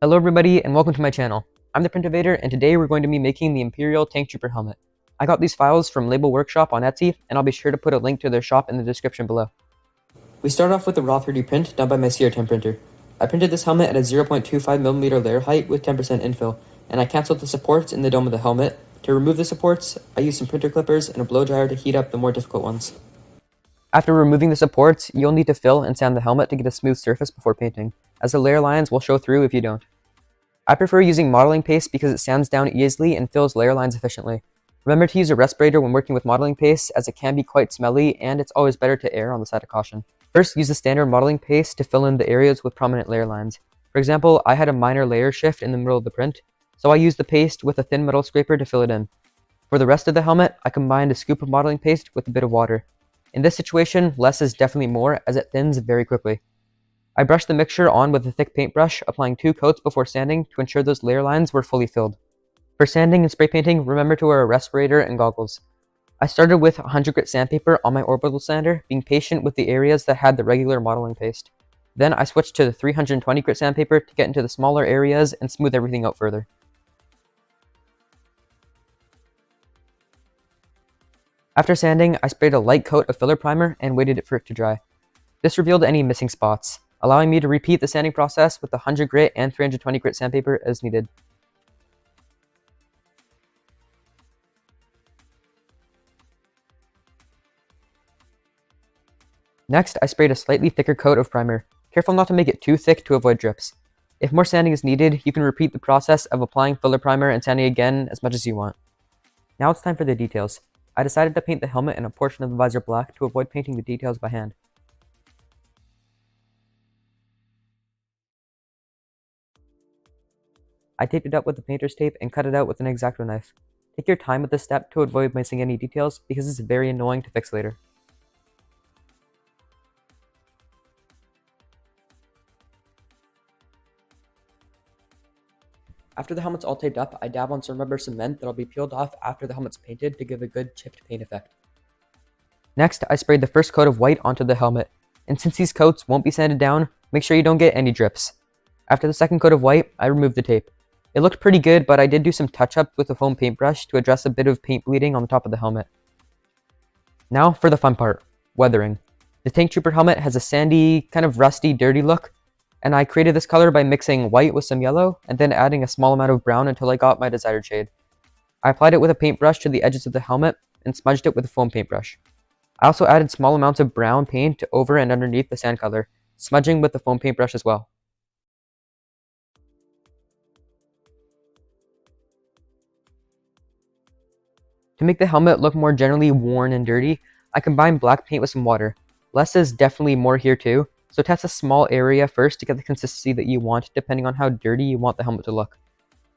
Hello everybody and welcome to my channel. I'm the Printivator and today we're going to be making the Imperial Tank Trooper helmet. I got these files from Label Workshop on Etsy and I'll be sure to put a link to their shop in the description below. We start off with the raw 3D print done by my CR10 printer. I printed this helmet at a 0.25mm layer height with 10% infill, and I cancelled the supports in the dome of the helmet. To remove the supports, I used some printer clippers and a blow dryer to heat up the more difficult ones. After removing the supports, you'll need to fill and sand the helmet to get a smooth surface before painting, as the layer lines will show through if you don't. I prefer using modeling paste because it sands down easily and fills layer lines efficiently. Remember to use a respirator when working with modeling paste, as it can be quite smelly and it's always better to err on the side of caution. First, use the standard modeling paste to fill in the areas with prominent layer lines. For example, I had a minor layer shift in the middle of the print, so I used the paste with a thin metal scraper to fill it in. For the rest of the helmet, I combined a scoop of modeling paste with a bit of water. In this situation, less is definitely more as it thins very quickly. I brushed the mixture on with a thick paintbrush, applying 2 coats before sanding to ensure those layer lines were fully filled. For sanding and spray painting, remember to wear a respirator and goggles. I started with 100 grit sandpaper on my orbital sander, being patient with the areas that had the regular modeling paste. Then I switched to the 320 grit sandpaper to get into the smaller areas and smooth everything out further. After sanding, I sprayed a light coat of filler primer and waited for it to dry. This revealed any missing spots, allowing me to repeat the sanding process with the 100 grit and 320 grit sandpaper as needed. Next, I sprayed a slightly thicker coat of primer, careful not to make it too thick to avoid drips. If more sanding is needed, you can repeat the process of applying filler primer and sanding again as much as you want. Now it's time for the details. I decided to paint the helmet and a portion of the visor black to avoid painting the details by hand. I taped it up with the painter's tape and cut it out with an X-Acto knife. Take your time with this step to avoid missing any details because it's very annoying to fix later. After the helmet's all taped up, I dab on some rubber cement that'll be peeled off after the helmet's painted to give a good chipped paint effect. Next, I sprayed the first coat of white onto the helmet, and since these coats won't be sanded down, make sure you don't get any drips. After the second coat of white, I removed the tape. It looked pretty good, but I did do some touch-up with a foam paintbrush to address a bit of paint bleeding on the top of the helmet. Now for the fun part, weathering. The Tank Trooper helmet has a sandy, kind of rusty, dirty look, and I created this color by mixing white with some yellow, and then adding a small amount of brown until I got my desired shade. I applied it with a paintbrush to the edges of the helmet, and smudged it with a foam paintbrush. I also added small amounts of brown paint over and underneath the sand color, smudging with the foam paintbrush as well. To make the helmet look more generally worn and dirty, I combined black paint with some water. Less is definitely more here too, so test a small area first to get the consistency that you want depending on how dirty you want the helmet to look.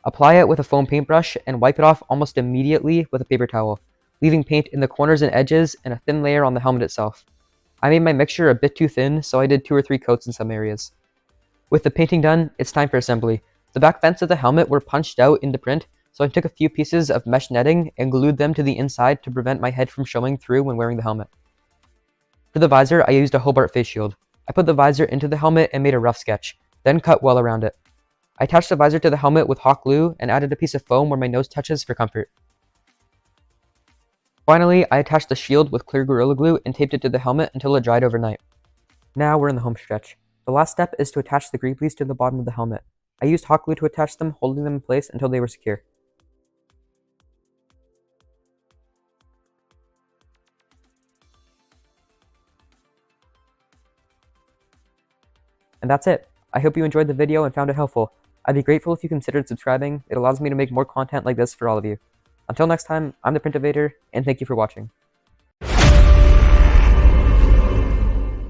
Apply it with a foam paintbrush and wipe it off almost immediately with a paper towel, leaving paint in the corners and edges and a thin layer on the helmet itself. I made my mixture a bit too thin, so I did 2 or 3 coats in some areas. With the painting done, it's time for assembly. The back vents of the helmet were punched out in the print, so I took a few pieces of mesh netting and glued them to the inside to prevent my head from showing through when wearing the helmet. For the visor, I used a Hobart face shield. I put the visor into the helmet and made a rough sketch, then cut well around it. I attached the visor to the helmet with hot glue and added a piece of foam where my nose touches for comfort. Finally, I attached the shield with clear Gorilla Glue and taped it to the helmet until it dried overnight. Now we're in the home stretch. The last step is to attach the greeblies to the bottom of the helmet. I used hot glue to attach them, holding them in place until they were secure. And that's it. I hope you enjoyed the video and found it helpful. I'd be grateful if you considered subscribing. It allows me to make more content like this for all of you. Until next time, I'm the Printivator, and thank you for watching.